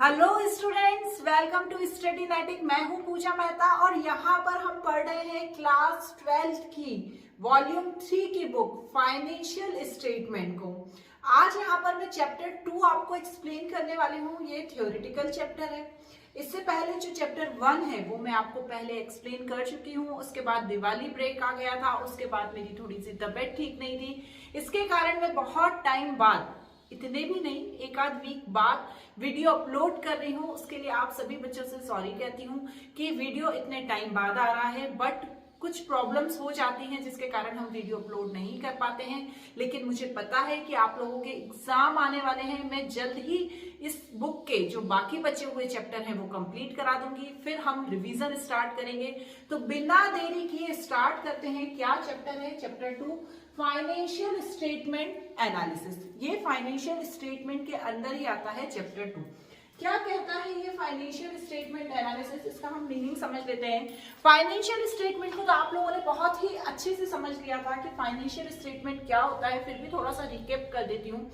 Hello students, welcome to Studynetic. मैं हूं पूजा मेहता और यहाँ पर हम पढ़ रहे हैं क्लास 12 की वॉल्यूम 3 की बुक फाइनेंशियल स्टेटमेंट को। आज यहाँ पर मैं चैप्टर 2 आपको एक्सप्लेन करने वाली हूँ। ये थ्योरेटिकल चैप्टर है। इससे पहले जो चैप्टर 1 है वो मैं आपको पहले एक्सप्लेन कर चुकी हूँ। उसके बाद दिवाली ब्रेक आ गया था, उसके बाद मेरी थोड़ी सी तबीयत ठीक नहीं थी। इसके कारण मैं बहुत टाइम बाद, इतने भी नहीं, एक आध वीक बाद वीडियो अपलोड कर रही हूँ। उसके लिए आप सभी बच्चों से सॉरी कहती हूँ कि वीडियो इतने टाइम बाद आ रहा है, बट कुछ प्रॉब्लम्स हो जाती हैं जिसके कारण हम वीडियो अपलोड नहीं कर पाते हैं। लेकिन मुझे पता है कि आप लोगों के एग्जाम आने वाले हैं। मैं जल्द ही इस बुक के जो बाकी बचे हुए चैप्टर हैं वो कंप्लीट करा दूंगी, फिर हम रिवीजन स्टार्ट करेंगे। तो बिना देरी किए स्टार्ट करते हैं। क्या चैप्टर है? Chapter 2 financial statement analysis. ये फाइनेंशियल स्टेटमेंट के अंदर ही आता है चैप्टर 2। क्या कहता है ये फाइनेंशियल स्टेटमेंट एनालिसिस? इसका हम मीनिंग समझ लेते हैं। फाइनेंशियल स्टेटमेंट को तो आप लोगों ने बहुत ही अच्छे से समझ लिया था कि फाइनेंशियल स्टेटमेंट क्या होता है, फिर भी थोड़ा सा रिकेप कर देती हूँ।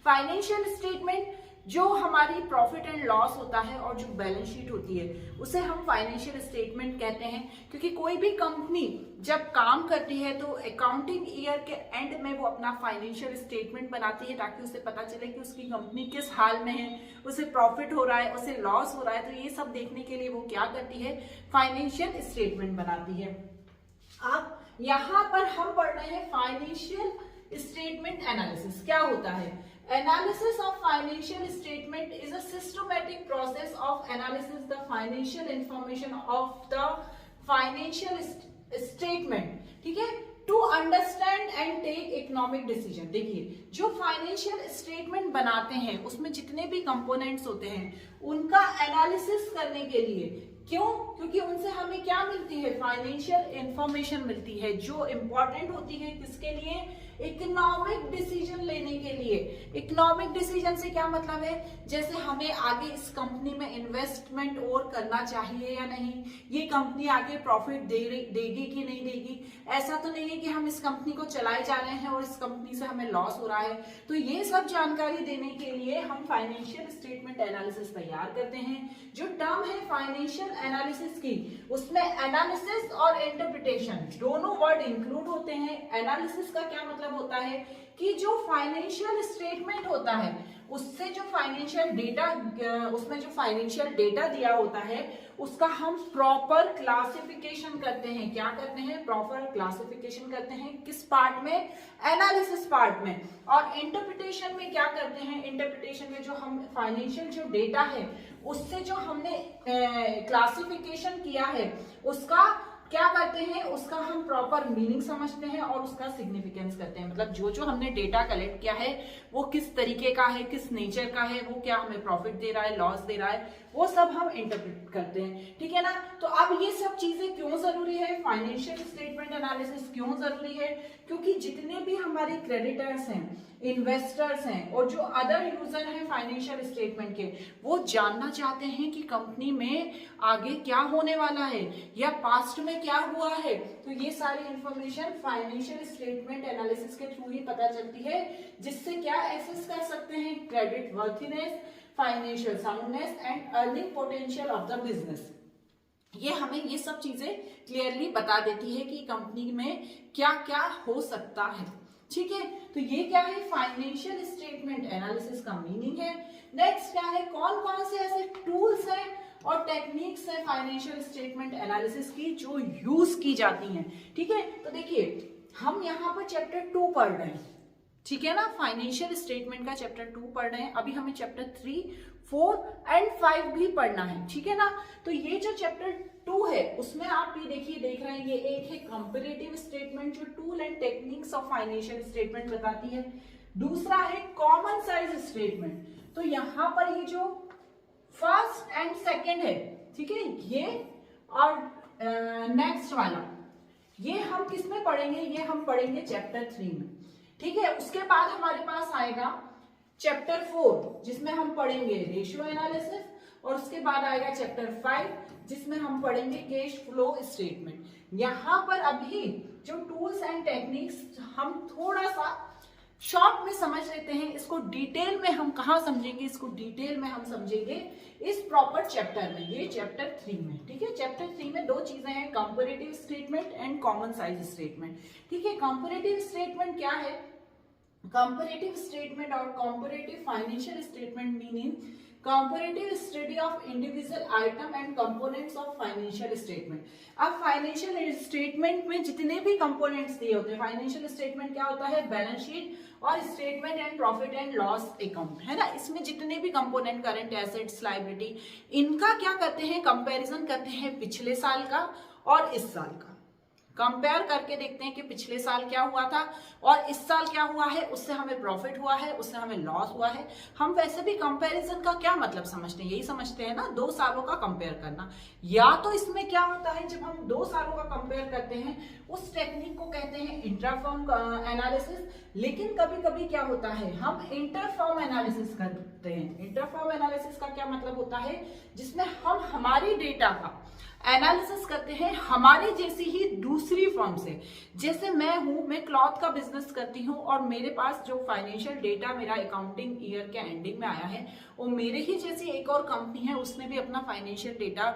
फाइनेंशियल स्टेटमेंट जो हमारी प्रॉफिट एंड लॉस होता है और जो बैलेंस शीट होती है उसे हम फाइनेंशियल स्टेटमेंट कहते हैं। क्योंकि कोई भी कंपनी जब काम करती है तो अकाउंटिंग ईयर के एंड में वो अपना फाइनेंशियल स्टेटमेंट बनाती है ताकि उसे पता चले कि उसकी कंपनी किस हाल में है, उसे प्रॉफिट हो रहा है, उसे लॉस हो रहा है। तो ये सब देखने के लिए वो क्या करती है? फाइनेंशियल स्टेटमेंट बनाती है। अब यहाँ पर हम पढ़ रहे हैं फाइनेंशियल स्टेटमेंट एनालिसिस। क्या होता है? Analysis of financial statement is a systematic process of analysis the financial information of the financial statement, ठीक है, to understand and take economic decision. देखिए, जो फाइनेंशियल स्टेटमेंट बनाते हैं उसमें जितने भी कंपोनेंट्स होते हैं उनका एनालिसिस करने के लिए, क्यों? क्योंकि उनसे हमें क्या मिलती है? फाइनेंशियल इंफॉर्मेशन मिलती है जो इंपॉर्टेंट होती है किसके लिए? इकोनॉमिक डिसीजन लेने के लिए। इकोनॉमिक डिसीजन से क्या मतलब है? जैसे हमें आगे इस कंपनी में इन्वेस्टमेंट और करना चाहिए या नहीं, ये कंपनी आगे प्रॉफिट देगी कि नहीं देगी। ऐसा तो नहीं है कि हम इस कंपनी को चलाए जा रहे हैं और इस कंपनी से हमें लॉस हो रहा है। तो ये सब जानकारी देने के लिए हम फाइनेंशियल स्टेटमेंट एनालिसिस तैयार करते हैं। जो टर्म है फाइनेंशियल एनालिसिस की, उसमें एनालिसिस और इंटरप्रिटेशन दोनों वर्ड इंक्लूड होते हैं। एनालिसिस का क्या मतलब होता है कि जो फाइनेंशियल स्टेटमेंट होता है उससे जो फाइनेंशियल डेटा, उसमें जो फाइनेंशियल डेटा दिया होता है उसका हम प्रॉपर क्लासिफिकेशन करते हैं। क्या करते हैं? प्रॉपर क्लासिफिकेशन करते हैं। किस पार्ट में? एनालिसिस पार्ट में। और इंटरप्रिटेशन में क्या करते हैं? इंटरप्रिटेशन में जो हम फाइनेंशियल जो डेटा है उससे जो हमने क्लासिफिकेशन किया है उसका क्या करते हैं? उसका हम प्रॉपर मीनिंग समझते हैं और उसका सिग्निफिकेंस करते हैं। मतलब जो जो हमने डेटा कलेक्ट किया है वो किस तरीके का है, किस नेचर का है, वो क्या हमें प्रॉफिट दे रहा है, लॉस दे रहा है, वो सब हम इंटरप्रेट करते हैं। ठीक है ना? तो अब ये सब चीजें क्यों जरूरी है? फाइनेंशियल स्टेटमेंट एनालिसिस क्यों जरूरी है? क्योंकि जितने भी हमारे क्रेडिटर्स हैं, इन्वेस्टर्स हैं और जो अदर यूजर हैं फाइनेंशियल स्टेटमेंट के, वो जानना चाहते हैं कि कंपनी में आगे क्या होने वाला है या पास्ट में क्या हुआ है। तो ये सारी इंफॉर्मेशन फाइनेंशियल स्टेटमेंट एनालिसिस के थ्रू ही पता चलती है, जिससे क्या एक्सेस कर सकते हैं? Credit worthiness, financial soundness and earning potential of the business. ये हमें ये सब चीजें क्लियरली बता देती है कि कंपनी में क्या क्या हो सकता है। ठीक है, तो ये क्या है? फाइनेंशियल स्टेटमेंट एनालिसिस का मीनिंग है। नेक्स्ट क्या है? कौन कौन से ऐसे टूल्स हैं और टेक्निक्स है फाइनेंशियल स्टेटमेंट एनालिसिस की जो यूज की जाती हैं। ठीक है, तो देखिए हम यहाँ पर चैप्टर 2 पढ़ रहे हैं, ठीक है ना? फाइनेंशियल स्टेटमेंट का चैप्टर 2 पढ़ रहे हैं। अभी हमें चैप्टर 3, 4 एंड 5 भी पढ़ना है। ठीक है ना? तो ये जो चैप्टर 2 है उसमें आप ये देखिए देख रहे हैं, ये एक है कंपैरेटिव स्टेटमेंट जो tool and techniques of financial statement बताती है। दूसरा है कॉमन साइज स्टेटमेंट। तो यहाँ पर ये जो फर्स्ट एंड सेकेंड है, ठीक है, ये और नेक्स्ट वाला ये हम किस में पढ़ेंगे? ये हम पढ़ेंगे चैप्टर 3 में। ठीक है, उसके बाद हमारे पास आएगा चैप्टर 4 जिसमें हम पढ़ेंगे रेशियो एनालिसिस, और उसके बाद आएगा चैप्टर 5 जिसमें हम पढ़ेंगे कैश फ्लो स्टेटमेंट। यहाँ पर अभी जो टूल्स एंड टेक्निक्स हम थोड़ा सा शॉर्ट में समझ लेते हैं इसको, डिटेल में हम कहाँ समझेंगे इसको, डिटेल में हम समझेंगे इस प्रॉपर चैप्टर में, ये चैप्टर 3 में। ठीक है, चैप्टर 3 में दो चीजें हैं, comparative statement and common size statement. ठीक है, कंपैरेटिव स्टेटमेंट क्या है? कंपैरेटिव स्टेटमेंट और comparative financial statement meaning comparative study of individual item and components of financial statement. अब फाइनेंशियल स्टेटमेंट में जितने भी कंपोनेंट्स दिए होते हैं, फाइनेंशियल स्टेटमेंट क्या होता है? बैलेंस शीट और statement and profit and loss account, है ना। इसमें जितने भी कंपोनेंट, करंट एसेट्स, लायबिलिटी, इनका क्या करते हैं? कंपैरिजन करते हैं पिछले साल का और इस साल का। कंपेयर करके देखते हैं कि पिछले साल क्या हुआ था और इस साल क्या हुआ है, उससे हमें प्रॉफिट हुआ है, उससे हमें लॉस हुआ है। हम वैसे भी कंपैरिजन का क्या मतलब समझते हैं? यही समझते हैं ना, 2 सालों का कंपेयर करना। या तो इसमें क्या होता है, जब हम 2 सालों का कंपेयर करते हैं, उस टेक्निक को कहते हैं इंट्राफर्म एनालिसिस। लेकिन कभी कभी क्या होता है, हम इंटरफर्म एनालिसिस करते हैं। इंटरफर्म एनालिसिस का क्या मतलब होता है? जिसमें हम हमारी डेटा का एनालिसिस करते हैं हमारी जैसी ही दूसरी फर्म से। जैसे मैं क्लॉथ का बिजनेस करती हूँ और मेरे पास जो फाइनेंशियल डेटा मेरा अकाउंटिंग ईयर के एंडिंग में आया है, वो मेरे ही जैसी एक और कंपनी है, उसने भी अपना फाइनेंशियल डेटा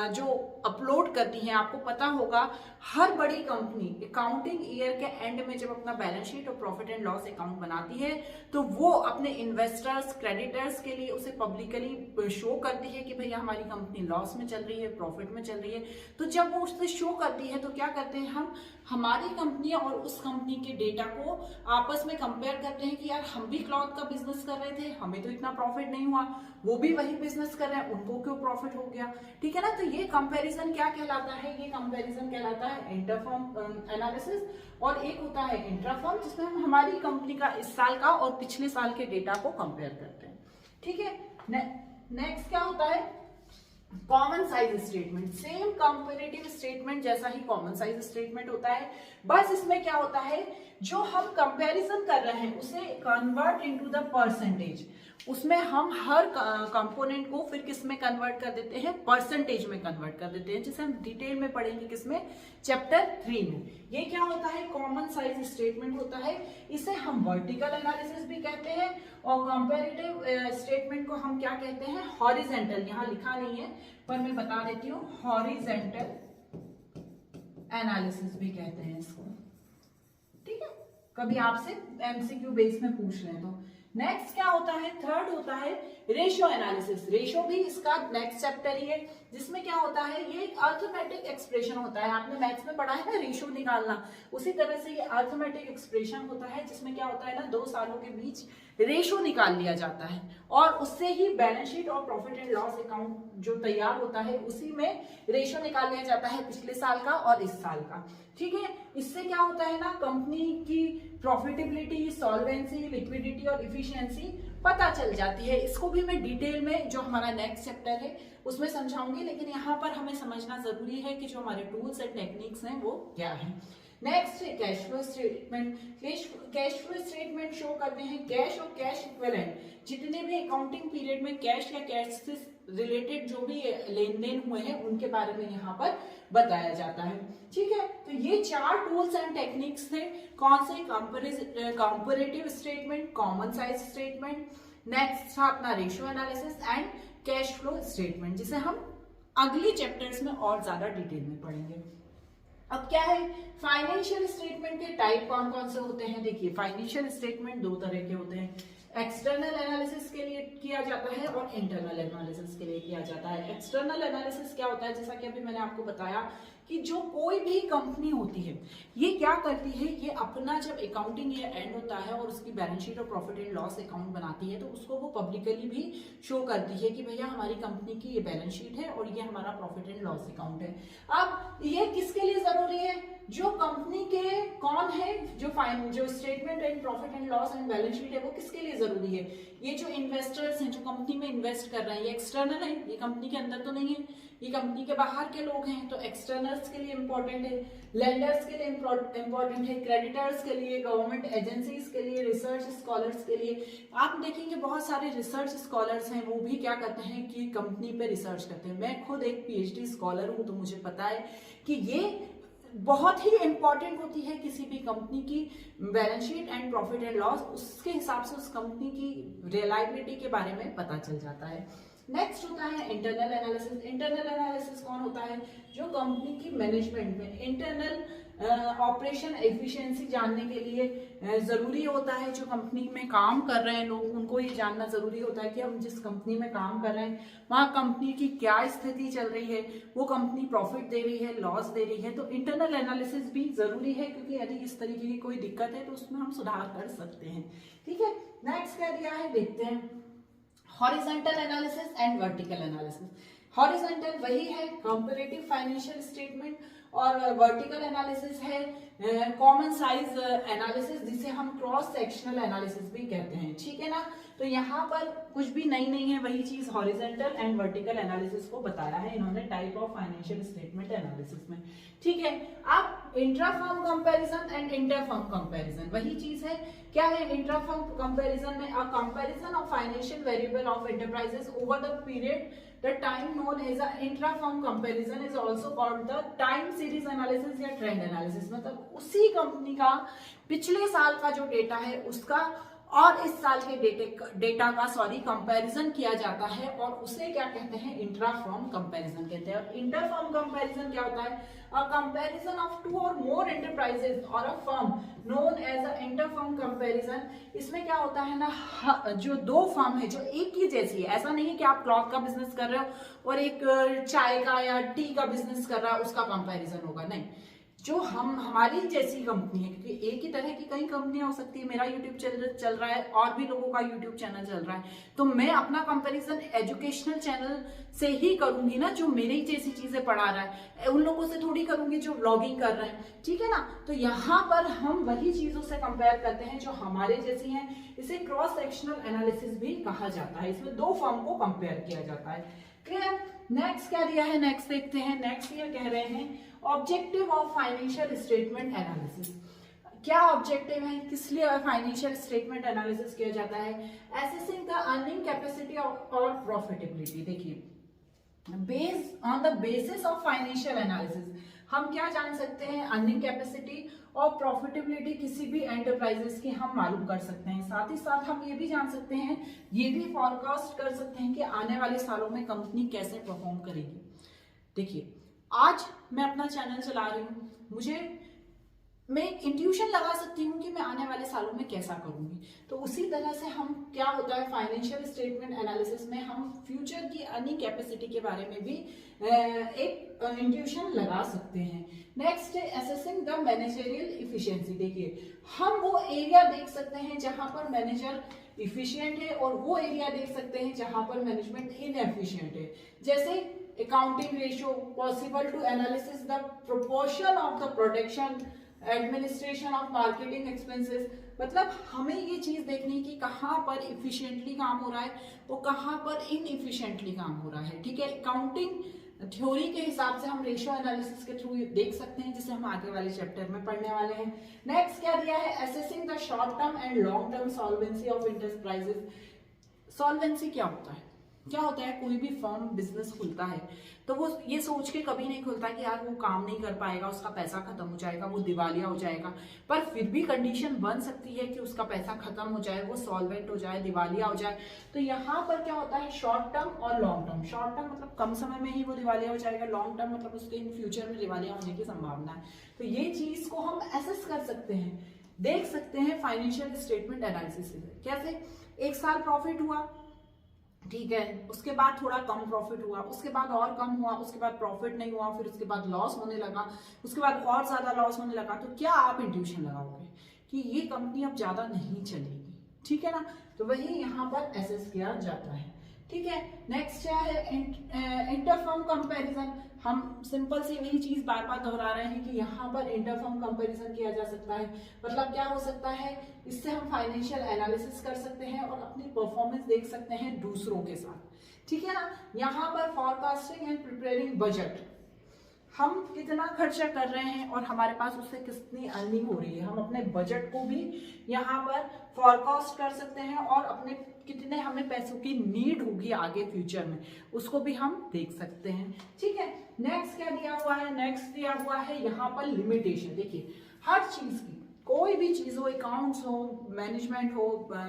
जो अपलोड करती है। आपको पता होगा हर बड़ी कंपनी अकाउंटिंग ईयर के एंड में जब अपना बैलेंस शीट और प्रॉफिट एंड लॉस अकाउंट बनाती है, तो वो अपने इन्वेस्टर्स, क्रेडिटर्स के लिए उसे पब्लिकली शो करती है कि भैया हमारी कंपनी लॉस में चल रही है, प्रॉफिट में चल रही है। तो जब वो उससे शो करती है तो क्या करते हैं हम, हमारी कंपनी और उस कंपनी के डेटा को आपस में कंपेयर करते हैं कि यार हम भी क्लॉथ का बिजनेस कर रहे थे, हमें तो इतना प्रॉफिट नहीं हुआ, वो भी वही बिजनेस कर रहे हैं, उनको क्यों प्रॉफिट हो गया। ठीक है ना, तो ये कंपैरिजन क्या कहलाता है? ये कंपैरिजन कहलाता है इंटरफर्म एनालिसिस। और एक होता है इंट्राफर्म, जिसमें हम हमारी कंपनी का इस साल का और पिछले साल के डेटा को कंपेयर करते हैं। ठीक है, नेक्स्ट क्या होता है? Common size statement. Same comparative statement जैसा ही कॉमन साइज स्टेटमेंट होता है, बस इसमें क्या होता है, जो हम कंपैरिजन कर रहे हैं उसे कन्वर्ट इनटू द परसेंटेज। उसमें हम हर कंपोनेंट को फिर किस में कन्वर्ट कर देते हैं? परसेंटेज में कन्वर्ट कर देते हैं, जिसे हम डिटेल में पढ़ेंगे किसमें? चैप्टर 3 में। ये क्या होता है? कॉमन साइज स्टेटमेंट होता है। इसे हम वर्टिकल एनालिसिस भी कहते हैं और कंपैरेटिव स्टेटमेंट को हम क्या कहते हैं? हॉरिजेंटल। यहाँ लिखा नहीं है पर मैं बता देती हूँ, हॉरिजेंटल एनालिसिस भी कहते हैं इसको। ठीक है, कभी आपसे एमसीक्यू बेस में पूछ रहे हैं तो। नेक्स्ट क्या होता है? थर्ड होता है रेशियो एनालिसिस। रेशियो भी इसका नेक्स्ट चैप्टर ही है, जिसमें क्या होता है, ये एक अर्थमेटिक एक्सप्रेशन होता है। आपने मैथ्स में पढ़ा है ना रेशियो निकालना, उसी तरह से ये अर्थमेटिक एक्सप्रेशन होता है, जिसमें क्या होता है ना, 2 सालों के बीच रेशियो निकाल लिया जाता है और उससे ही बैलेंस शीट और प्रॉफिट एंड लॉस अकाउंट जो तैयार होता है, उसी में रेशियो निकाल लिया जाता है पिछले साल का और इस साल का। ठीक है, इससे क्या होता है ना, कंपनी की प्रॉफिटेबिलिटी, सॉल्वेंसी, लिक्विडिटी और इफिशियंसी पता चल जाती है। इसको भी मैं डिटेल में जो हमारा नेक्स्ट चैप्टर है उसमें समझाऊंगी, लेकिन यहाँ पर हमें समझना जरूरी है कि जो हमारे टूल्स एंड टेक्निक्स हैं वो क्या है। नेक्स्ट है cash flow statement. Cash flow statement show करते हैं कैश और कैश इक्विवेलेंट, जितने भी अकाउंटिंग पीरियड में कैश या कैश से रिलेटेड जो भी लेन देन हुए हैं उनके बारे में यहाँ पर बताया जाता है। ठीक है, तो ये 4 टूल्स एंड टेक्निक्स थे। कौन से? Comparative statement, common size statement, next था अपना ratio analysis and cash flow statement, जिसे हम अगली चैप्टर्स में और ज्यादा डिटेल में पढ़ेंगे। अब क्या है, फाइनेंशियल स्टेटमेंट के टाइप कौन कौन से होते हैं? देखिए, फाइनेंशियल स्टेटमेंट 2 तरह के होते हैं। एक्सटर्नल एनालिसिस के लिए किया जाता है और इंटरनल एनालिसिस के लिए किया जाता है। एक्सटर्नल एनालिसिस क्या होता है? जैसा कि अभी मैंने आपको बताया कि जो कोई भी कंपनी होती है, ये क्या करती है, ये अपना जब अकाउंटिंग ईयर एंड होता है और उसकी बैलेंस शीट और प्रॉफिट एंड लॉस अकाउंट बनाती है, तो उसको वो पब्लिकली भी शो करती है कि भैया हमारी कंपनी की ये बैलेंस शीट है और ये हमारा प्रॉफिट एंड लॉस अकाउंट है। अब ये किसके लिए जरूरी है? जो कंपनी के कौन है, जो statement and profit and loss and balance sheet है, वो किसके लिए जरूरी है? ये जो इन्वेस्टर्स हैं, जो कंपनी में इन्वेस्ट कर रहे हैं, ये एक्सटर्नल है, ये कंपनी के अंदर तो नहीं है, ये कंपनी के बाहर के लोग हैं, तो एक्सटर्नल्स के लिए इंपॉर्टेंट है, लेंडर्स के लिए इंपॉर्टेंट है, क्रेडिटर्स के लिए, गवर्नमेंट एजेंसीज के लिए, रिसर्च स्कॉलर्स के लिए। आप देखेंगे बहुत सारे रिसर्च स्कॉलर्स हैं, वो भी क्या करते हैं कि कंपनी पे रिसर्च करते हैं। मैं खुद एक PhD स्कॉलर हूं, तो मुझे पता है कि ये बहुत ही इंपॉर्टेंट होती है किसी भी कंपनी की balance sheet and profit and loss, उसके हिसाब से उस कंपनी की रिलायबिलिटी के बारे में पता चल जाता है। नेक्स्ट होता है इंटरनल एनालिसिस। इंटरनल एनालिसिस कौन होता है? जो कंपनी की मैनेजमेंट में इंटरनल ऑपरेशन एफिशिएंसी जानने के लिए जरूरी होता है। जो कंपनी में काम कर रहे हैं लोग, उनको ये जानना जरूरी होता है कि हम जिस कंपनी में काम कर रहे हैं वहाँ कंपनी की क्या स्थिति चल रही है, वो कंपनी प्रॉफिट दे रही है, लॉस दे रही है। तो इंटरनल एनालिसिस भी जरूरी है, क्योंकि यदि इस तरीके की कोई दिक्कत है तो उसमें हम सुधार कर सकते हैं। ठीक है, नेक्स्ट क्या दिया है देखते हैं। Horizontal analysis and vertical analysis. Horizontal वही है कंपैरेटिव फाइनेंशियल स्टेटमेंट, और वर्टिकल एनालिसिस है कॉमन साइज एनालिसिस, जिसे हम क्रॉस सेक्शनल एनालिसिस भी कहते हैं। ठीक है ना, तो यहाँ पर कुछ भी नई नहीं है, वही चीज हॉरिजॉन्टल एंड वर्टिकल एनालिसिस को बताया है इन्होंने type of financial statement analysis में। ठीक है, अब intra firm comparison and inter firm comparison वही चीज है। क्या है इंट्रा फर्म कंपैरिजन में? A comparison of financial variable of enterprises over the period the time known as a intra-firm comparison is also called the time series analysis या trend analysis। मतलब उसी company का पिछले साल का जो डेटा है उसका और इस साल के डेटा का कंपैरिजन किया जाता है, और उसे क्या कहते हैं? इंट्रा फर्म कंपैरिजन कहते हैं। और इंटर फर्म कंपैरिजन क्या होता है? अ कंपैरिजन ऑफ टू और मोर एंटरप्राइजेस और a firm known as a inter firm comparison. इसमें क्या होता है ना, जो दो फर्म है जो एक ही जैसी है, ऐसा नहीं है कि आप क्लॉथ का बिजनेस कर रहे हो और एक चाय का या टी का बिजनेस कर रहा है, उसका कंपैरिजन होगा, नहीं। जो हमारी जैसी कंपनी है, क्योंकि एक ही तरह की कई कंपनियां हो सकती है, मेरा यूट्यूब चल रहा है और भी लोगों का यूट्यूब चैनल चल रहा है, तो मैं अपना कंपैरिजन एजुकेशनल चैनल से ही करूंगी ना, जो मेरी जैसी चीजें पढ़ा रहा है उन लोगों से थोड़ी करूंगी जो ब्लॉगिंग कर रहे हैं। ठीक है ना, तो यहाँ पर हम वही चीजों से कंपेयर करते हैं जो हमारे जैसी हैं। इसे क्रॉस सेक्शनल एनालिसिस भी कहा जाता है। इसमें दो फर्म को कंपेयर किया जाता है। क्लियर? नेक्स्ट क्या दिया है, नेक्स्ट देखते हैं। नेक्स्ट ये कह रहे हैं objective of financial statement analysis. क्या ऑब्जेक्टिव है, किस लिए फाइनेंशियल स्टेटमेंट एनालिसिस किया जाता है? असेसिंग द अर्निंग कैपेसिटी और प्रॉफिटेबिलिटी। देखिए, based on the basis of financial analysis हम क्या जान सकते हैं? अर्निंग कैपेसिटी और प्रॉफिटेबिलिटी किसी भी एंटरप्राइजेस की हम मालूम कर सकते हैं। साथ ही साथ हम ये भी जान सकते हैं, ये भी फॉरकास्ट कर सकते हैं कि आने वाले सालों में कंपनी कैसे परफॉर्म करेगी। देखिए, आज मैं अपना चैनल चला रही हूँ, मैं इंट्यूशन लगा सकती हूँ कि मैं आने वाले सालों में कैसा करूंगी। तो उसी तरह से हम क्या होता है फाइनेंशियल स्टेटमेंट एनालिसिस में हम फ्यूचर की अर्निंग कैपेसिटी के बारे में भी एक इंट्यूशन लगा सकते हैं। नेक्स्ट है असेसिंग द मैनेजरियल इफिशिएंसी। देखिए, हम वो एरिया देख सकते हैं जहां पर मैनेजर इफिशिएंट है, और वो एरिया देख सकते हैं जहां पर मैनेजमेंट इनएफिशिएंट है। जैसे accounting ratio, possible to analysis the proportion of the production, administration of marketing expenses. मतलब हमें ये चीज देखनी कि कहाँ पर इफिशिएंटली काम हो रहा है और कहाँ पर इनइफिशिएंटली काम हो रहा है। ठीक है, अकाउंटिंग थ्योरी के हिसाब से हम रेशियो एनालिसिस के थ्रू देख सकते हैं, जिसे हम आगे वाले चैप्टर में पढ़ने वाले हैं। नेक्स्ट क्या दिया है? Assessing the short term and long term solvency of enterprises. Solvency क्या होता है? क्या होता है, कोई भी फर्म बिजनेस खुलता है तो वो ये सोच के कभी नहीं खुलता कि यार वो काम नहीं कर पाएगा, उसका पैसा खत्म हो जाएगा, वो दिवालिया हो जाएगा। पर फिर भी कंडीशन बन सकती है कि उसका पैसा खत्म हो जाए, वो सॉल्वेंट हो जाए, दिवालिया हो जाए। तो यहाँ पर क्या होता है, शॉर्ट टर्म और लॉन्ग टर्म। शॉर्ट टर्म मतलब कम समय में ही वो दिवालिया हो जाएगा, लॉन्ग टर्म मतलब उसके इन फ्यूचर में दिवालिया होने की संभावना है। तो ये चीज को हम एसेस कर सकते हैं, देख सकते हैं फाइनेंशियल स्टेटमेंट एनालिसिस से। कैसे? एक साल प्रॉफिट हुआ, ठीक है, उसके बाद थोड़ा कम प्रॉफिट हुआ, उसके बाद और कम हुआ, उसके बाद प्रॉफिट नहीं हुआ, फिर उसके बाद लॉस होने लगा, उसके बाद और ज्यादा लॉस होने लगा। तो क्या आप इंट्यूशन लगाओगे कि ये कंपनी अब ज्यादा नहीं चलेगी? ठीक है ना, तो वही यहाँ पर एसेस किया जाता है। ठीक है, नेक्स्ट क्या है? Interfirm comparison. हम सिंपल सी वही चीज बार बार दोहरा रहे हैं कि यहाँ पर इंटरफर्म कंपैरिजन किया जा सकता है। मतलब क्या हो सकता है, इससे हम फाइनेंशियल एनालिसिस कर सकते हैं और अपनी परफॉर्मेंस देख सकते हैं दूसरों के साथ। ठीक है ना, यहाँ पर फॉरकास्टिंग एंड प्रिपेयरिंग बजट हम कितना खर्चा कर रहे हैं और हमारे पास उससे कितनी अर्निंग हो रही है। हम अपने बजट को भी यहाँ पर फोरकास्ट कर सकते हैं और अपने कितने हमें पैसों की नीड होगी आगे फ्यूचर में, उसको भी हम देख सकते हैं। ठीक है, नेक्स्ट क्या दिया हुआ है? नेक्स्ट दिया हुआ है यहाँ पर लिमिटेशन। देखिए, हर चीज की, कोई भी चीज हो, अकाउंट्स हो, मैनेजमेंट हो,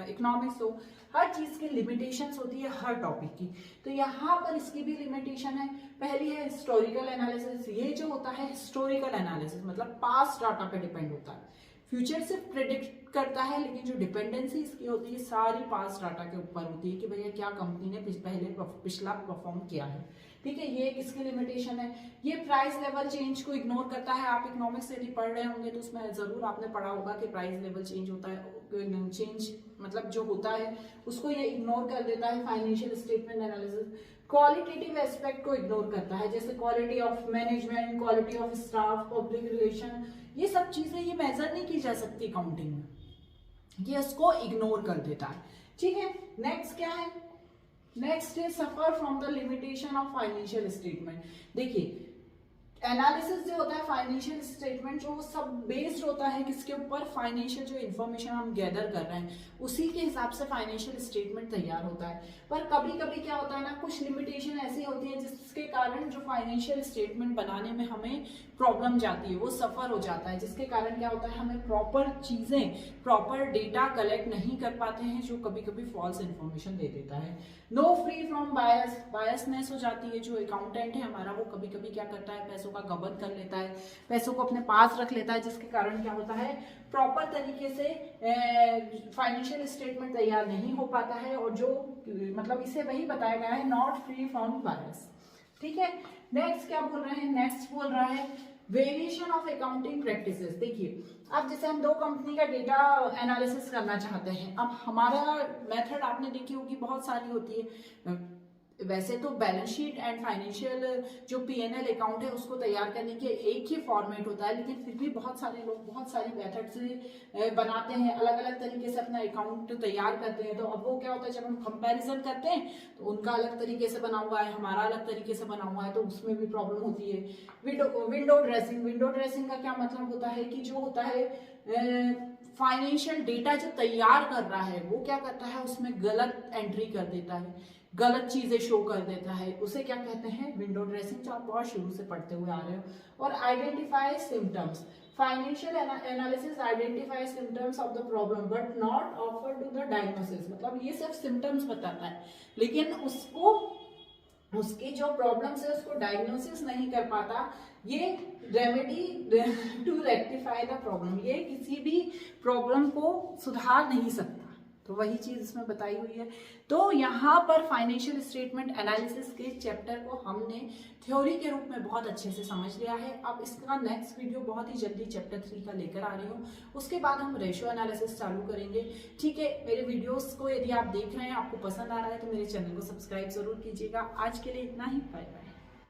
इकोनॉमिक्स हो, हर चीज की लिमिटेशंस होती है हर टॉपिक की। तो यहाँ पर इसकी भी लिमिटेशन है। पहली है हिस्टोरिकल एनालिसिस। ये जो होता है हिस्टोरिकल एनालिसिस मतलब पास्ट डाटा पे डिपेंड होता है, फ्यूचर से प्रिडिक्ट करता है, लेकिन जो डिपेंडेंसी इसकी होती है सारी पास्ट डाटा के ऊपर होती है कि भैया क्या कंपनी ने पहले पिछला परफॉर्म किया है। ठीक है, ये किसकी लिमिटेशन है? ये प्राइस लेवल चेंज को इग्नोर करता है। आप इकोनॉमिक्स यदि पढ़ रहे होंगे तो उसमें जरूर आपने पढ़ा होगा कि प्राइस लेवल चेंज होता है, चेंज मतलब जो होता है उसको ये इग्नोर कर देता है। Financial statement analysis qualitative aspect को इग्नोर करता है, जैसे quality of management, quality of staff, public relation, ये सब चीजें ये मेजर नहीं की जा सकती अकाउंटिंग में, ये उसको इग्नोर कर देता है। ठीक है, नेक्स्ट क्या है? नेक्स्ट है suffer from the limitation of financial statement. देखिए, एनालिसिस जो होता है फाइनेंशियल स्टेटमेंट, जो सब बेस्ड होता है किसके ऊपर? फाइनेंशियल जो इन्फॉर्मेशन हम गैदर कर रहे हैं उसी के हिसाब से फाइनेंशियल स्टेटमेंट तैयार होता है। पर कभी कभी क्या होता है ना, कुछ लिमिटेशन ऐसी होती है जिसके कारण जो फाइनेंशियल स्टेटमेंट बनाने में हमें प्रॉब्लम जाती है, वो सफर हो जाता है, जिसके कारण क्या होता है हमें प्रॉपर चीजें, प्रॉपर डेटा कलेक्ट नहीं कर पाते हैं, जो कभी कभी फॉल्स इन्फॉर्मेशन दे देता है। No free from bias, biasness हो जाती है। जो अकाउंटेंट है हमारा वो कभी कभी क्या करता है, पैसों का गबन कर लेता है, पैसों को अपने पास रख लेता है, जिसके कारण क्या होता है प्रॉपर तरीके से फाइनेंशियल स्टेटमेंट तैयार नहीं हो पाता है, और जो मतलब इसे वही बताया गया है नॉट फ्री फ्रॉम बायस। ठीक है, नेक्स्ट क्या बोल रहे हैं? नेक्स्ट बोल रहा है वेरिएशन ऑफ अकाउंटिंग प्रैक्टिसेस। देखिए, अब जैसे हम दो कंपनी का डेटा एनालिसिस करना चाहते हैं, अब हमारा मेथड आपने देखी होगी बहुत सारी होती है। वैसे तो बैलेंस शीट एंड फाइनेंशियल जो पीएनएल अकाउंट है उसको तैयार करने के एक ही फॉर्मेट होता है, लेकिन फिर भी बहुत सारे लोग बहुत सारी मेथड से बनाते हैं, अलग अलग तरीके से अपना अकाउंट तैयार करते हैं। तो अब वो क्या होता है, जब हम कंपैरिजन करते हैं तो उनका अलग तरीके से बना हुआ है, हमारा अलग तरीके से बना हुआ है, तो उसमें भी प्रॉब्लम होती है। Window dressing. विंडो ड्रेसिंग का क्या मतलब होता है कि जो होता है फाइनेंशियल डेटा जो तैयार कर रहा है वो क्या करता है, उसमें गलत एंट्री कर देता है, गलत चीजें शो कर देता है, उसे क्या कहते हैं? विंडो ड्रेसिंग, जो आप बहुत शुरू से पढ़ते हुए आ रहे हो। और identify symptoms. Financial analysis identify symptoms of the problem but not offer to the diagnosis. मतलब ये सिर्फ सिम्टम्स बताता है, लेकिन उसको उसकी जो प्रॉब्लम्स है उसको डायग्नोसिस नहीं कर पाता। ये remedy to rectify the problem, ये किसी भी प्रॉब्लम को सुधार नहीं सकता। तो वही चीज इसमें बताई हुई है। तो यहाँ पर फाइनेंशियल स्टेटमेंट एनालिसिस के चैप्टर को हमने थ्योरी के रूप में बहुत अच्छे से समझ लिया है। अब इसका नेक्स्ट वीडियो बहुत ही जल्दी चैप्टर 3 का लेकर आ रही हूँ, उसके बाद हम रेशियो एनालिसिस चालू करेंगे। ठीक है, मेरे वीडियोस को यदि आप देख रहे हैं, आपको पसंद आ रहा है तो मेरे चैनल को सब्सक्राइब जरूर कीजिएगा। आज के लिए इतना ही, बाय बाय।